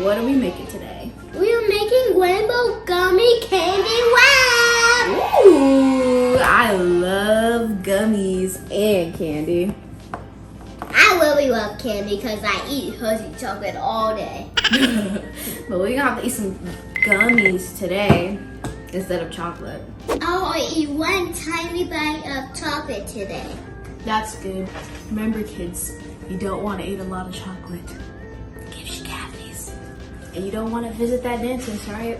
What are we making today? We are making rainbow gummy candy wrap. Ooh, I love gummies and candy. I really love candy because I eat Hershey chocolate all day. But we're gonna have to eat some gummies today instead of chocolate. I'll eat one tiny bite of chocolate today. That's good. Remember, kids, you don't want to eat a lot of chocolate. It gives you cavities. And you don't want to visit that dentist, right?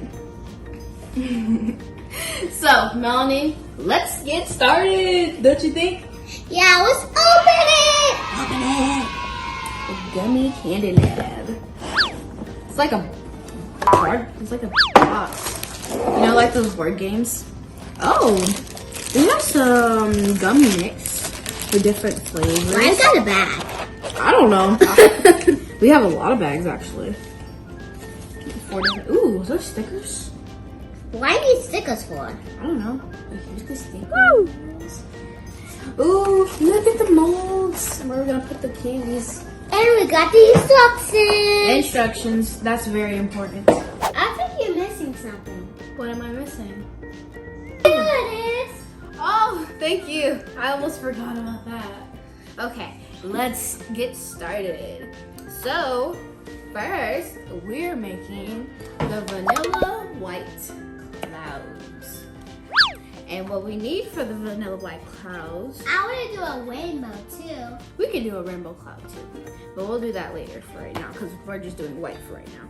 So, Melany, let's get started. Don't you think? Yeah, let's open it. Open it. The Gummy Candy Lab. It's like a card. It's like a box. You know, like those board games. Oh, we have some gummy mix for different flavors. Mine's got a bag. I don't know. We have a lot of bags actually. 4 different. Ooh, those stickers? Why do you stickers for? I don't know. Here's the stickers. Ooh, look at the molds. Where we're gonna put the candies. And we got the instructions. Instructions. That's very important. I think you're missing something. What am I missing? Here it is. Oh, thank you. I almost forgot about that. Okay, let's get started. So, first, we're making the vanilla white clouds. And what we need for the vanilla white clouds, I want to do a rainbow too. we can do a rainbow cloud too. But we'll do that later for right now because we're just doing white for right now.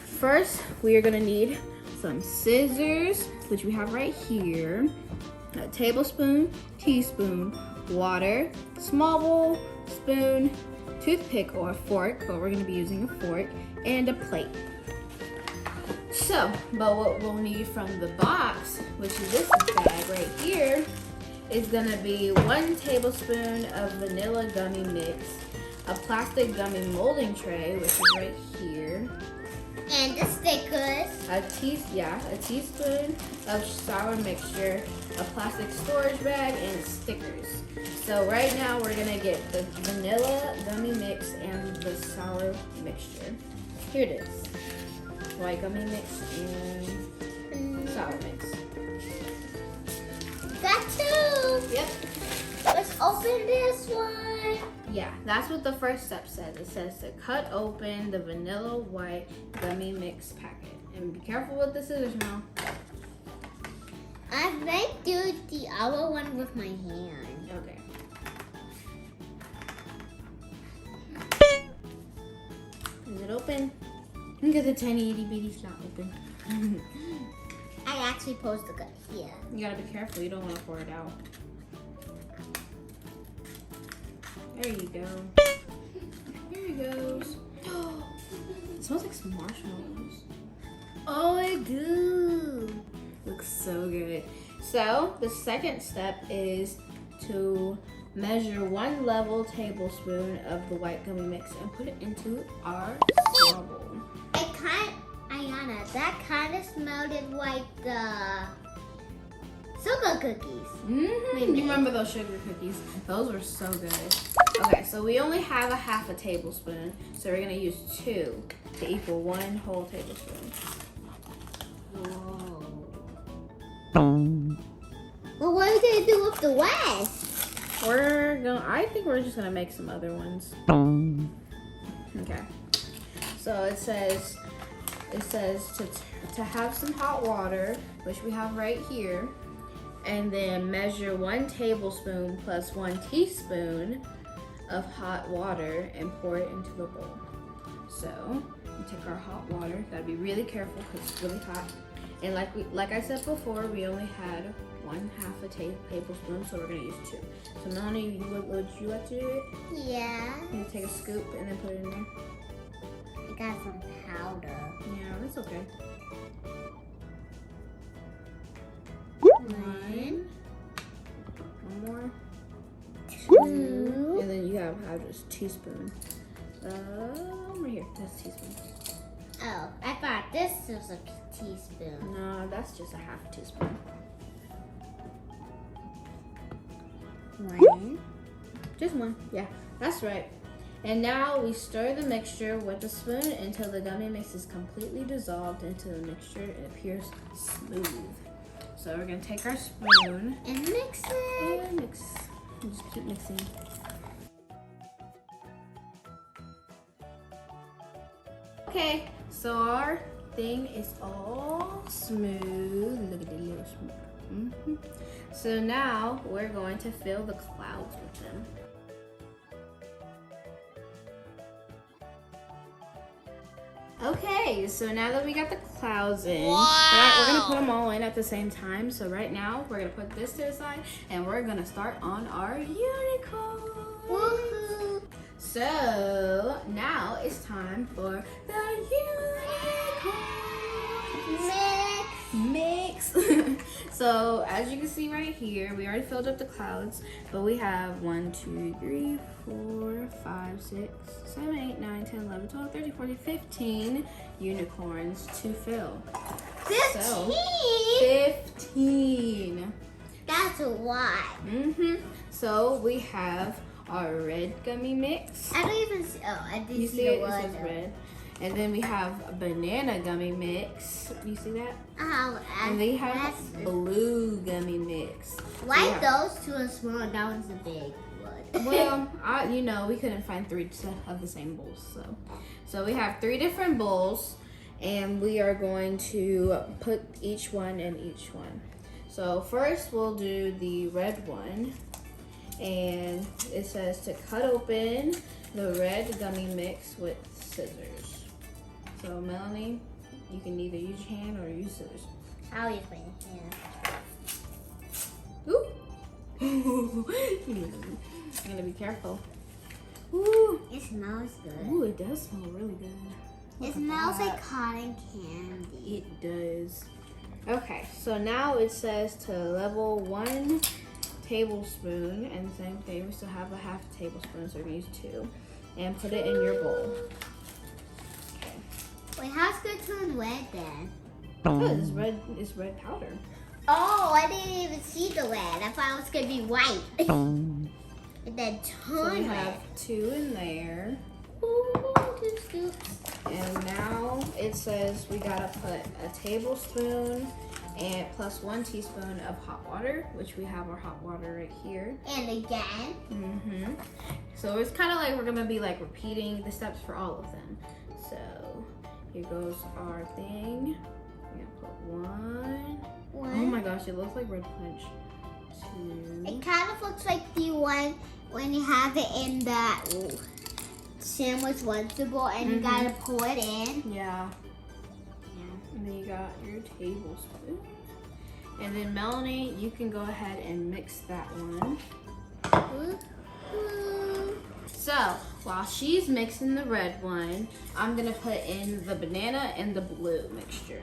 First, we are gonna need some scissors, which we have right here, a tablespoon, teaspoon, water, small bowl, spoon, toothpick or a fork, but we're gonna be using a fork, and a plate. So, but what we'll need from the box, which is this bag right here, is gonna be 1 tablespoon of vanilla gummy mix, a plastic gummy molding tray, which is right here, And the stickers. a teaspoon of sour mixture, a plastic storage bag, and stickers. So right now we're gonna get the vanilla gummy mix and the sour mixture. Here it is. White gummy mix and sour mix. Got 2. Yep. Let's open this one. Yeah, that's what the first step says. It says to cut open the vanilla white gummy mix packet. And be careful with the scissors now. I might do the other one with my hand. Okay. Is it open? Look at the tiny itty bitty, it's not open. I actually posed the gun here. You gotta be careful, you don't wanna pour it out. There you go. Here it goes. It smells like some marshmallows. Oh, I do. Looks so good. So the second step is to measure 1 level tablespoon of the white gummy mix and put it into our straw bowl. Iyanna, that kind of smelled like the sugar cookies. Mm-hmm. You remember those sugar cookies? Those were so good. Okay, so we only have a half a tablespoon, so we're gonna use 2 to equal 1 whole tablespoon. Whoa. Well, what are we gonna do with the rest? I think we're just gonna make some other ones. Okay. So it says to have some hot water, which we have right here, and then measure 1 tablespoon plus 1 teaspoon of hot water and pour it into the bowl. So we take our hot water. Gotta be really careful because it's really hot. And like I said before, we only had 1/2 a tablespoon, so we're gonna use 2. So Melany, would you like to do it? Yeah. You take a scoop and then put it in there. I got some powder. Yeah, that's okay. 1, 1 more. 2. And then you have just teaspoon. Right here, that's a teaspoon. Oh, I thought this was a teaspoon. No, that's just a 1/2 teaspoon. 1. Just 1, yeah, that's right. And now we stir the mixture with a spoon until the gummy mix is completely dissolved into the mixture and appears smooth. So we're gonna take our spoon and mix it. and mix. Just keep mixing. Okay, so our thing is all smooth. Look at the little smooth. So now we're going to fill the clouds with them. Okay, so now that we got the clouds in, we're gonna put them all in at the same time. So right now, we're gonna put this to the side and we're gonna start on our unicorn. Woohoo! So now it's time for the unicorn mix. So as you can see right here, we already filled up the clouds, but we have 1, 2, 3, 4, 5, 6, 7, 8, 9, 10, 11, 12, 13, 14, 15 unicorns to fill. 15? So, 15. That's a lot. So we have our red gummy mix. I don't even see. Oh, I did You see see the it? It one. says red. And then we have a banana gummy mix. You see that? And they have blue gummy mix. Why those two are small? That one's a big one. Well, we couldn't find 3 of the same bowls. So we have 3 different bowls, and we are going to put each one in each one. So first we'll do the red one. And it says to cut open the red gummy mix with scissors. So Melany, you can either use your hand or use scissors. I'll use my hand. Ooh. I'm gonna be careful. Ooh. It smells good. Ooh, it does smell really good. It smells like cotton candy. It does. Okay, so now it says to level 1 tablespoon, and the same thing, we still have a half tablespoon, so we're gonna use 2, and put it in your bowl. Okay. Wait, how's it gonna turn red then? Because it's red powder. Oh, I didn't even see the red. I thought it was gonna be white. And then So turn we red. have 2 in there. Ooh, 2 scoops. And now it says we gotta put a tablespoon and plus 1 teaspoon of hot water, which we have our hot water right here. And again. So it's kind of like we're gonna be like repeating the steps for all of them. So here goes our thing. We're gonna put 1. Oh my gosh, it looks like red punch. 2. It kind of looks like the one when you have it in the sandwich vegetable and you gotta pour it in. Yeah. And then you got your tablespoon. And then Melany, you can go ahead and mix that one. So while she's mixing the red one, I'm gonna put in the banana and the blue mixture.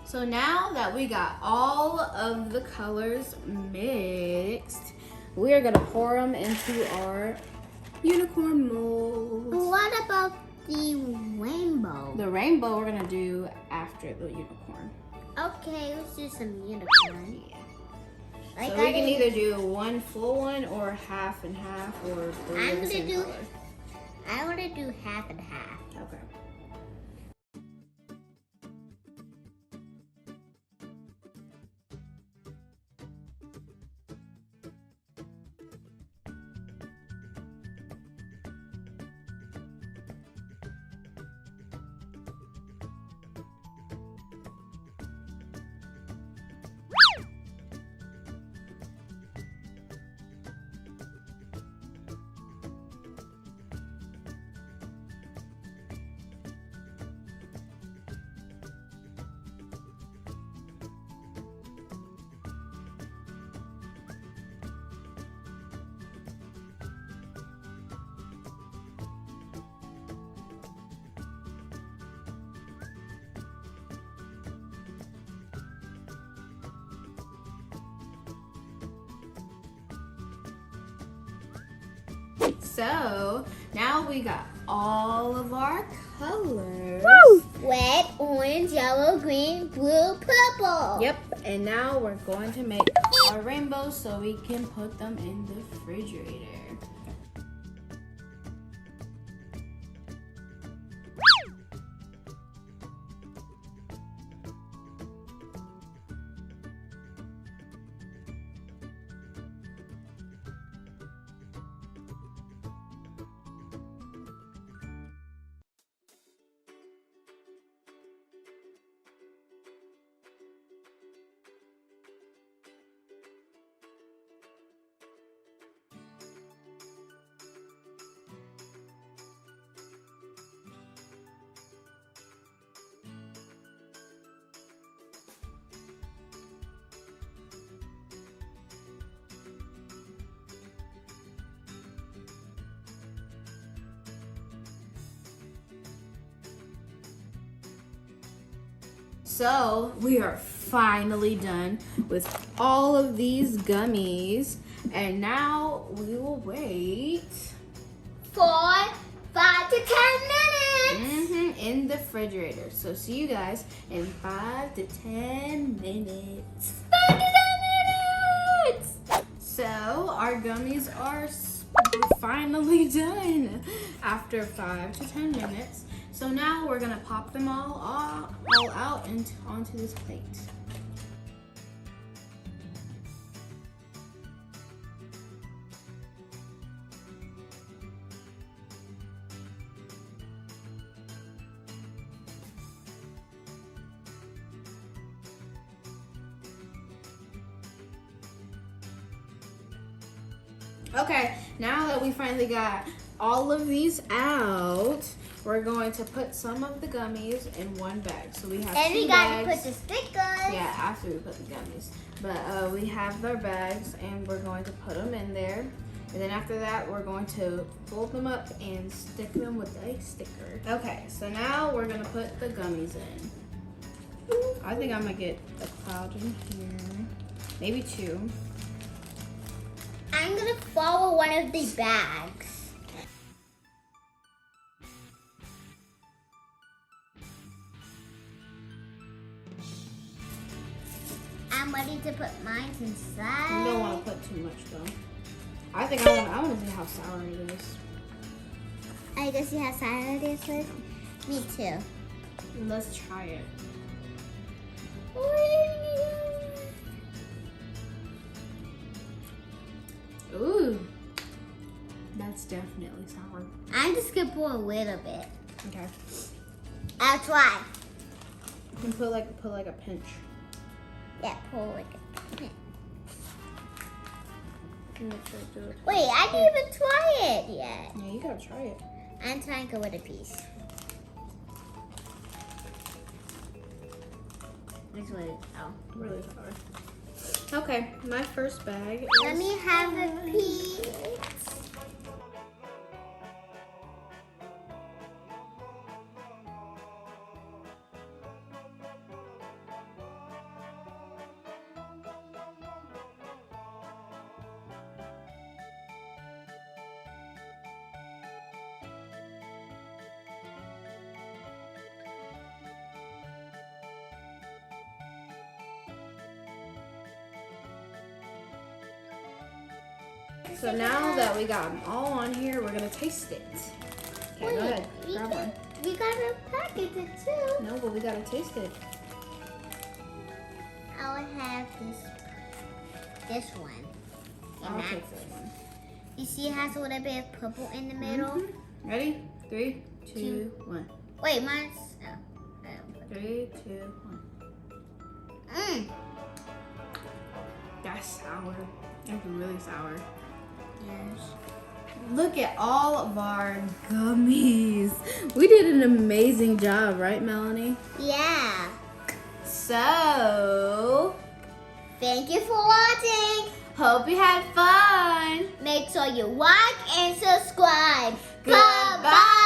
So now that we got all of the colors mixed, we are gonna pour them into our unicorn mold. What about the rainbow? The rainbow we're gonna do after the unicorn. Okay, let's do some unicorn. Yeah. Like So we can either do 1 full one or half and half, or 3 I'm of the gonna same do- color. I want to do half and half. Okay. So now we got all of our colors. Woo! Red, orange, yellow, green, blue, purple. Yep, and now we're going to make our rainbows so we can put them in the refrigerator. So we are finally done with all of these gummies, and now we will wait For 5 to 10 minutes. in the refrigerator. So see you guys in 5 to 10 minutes. 5 to 10 minutes. So our gummies are finally done after 5 to 10 minutes. So now we're gonna pop them all out and onto this plate. Okay, now that we finally got all of these out, we're going to put some of the gummies in one bag. So we have And two we gotta bags. put the stickers. Yeah, after we put the gummies. But we have their bags and we're going to put them in there. And then after that, we're going to fold them up and stick them with a sticker. Okay, so now we're gonna put the gummies in. I think I'm gonna get a cloud in here. Maybe 2. I'm gonna follow one of the bags. I'm ready to put mine inside. You don't want to put too much though. I think I want to see how sour it is. I guess you have sour it is. Me too. Let's try it. Ooh, that's definitely sour. I'm just gonna pour a little bit. Okay. I'll try. You can put like a pinch. Yeah, pour like a bit. Make sure to do it. Wait, I didn't even try it yet. Yeah, you gotta try it. I'm trying to go with a piece. This one is Really sour. Okay, my first bag is... Let me have a piece. So now that we got them all on here, we're gonna taste it. Okay, go ahead, grab one. We gotta package it too. No, but we gotta taste it. I'll have this one. And I'll that's take this one. You see it has a little bit of purple in the middle? Ready? 3, 2, 1. Wait, mine's... 3, 2, 1. Mmm. That's sour. That's really sour. Yes. Look at all of our gummies. We did an amazing job, right, Melanie? Yeah. So, Thank you for watching. hope you had fun. Make sure you like and subscribe. Goodbye.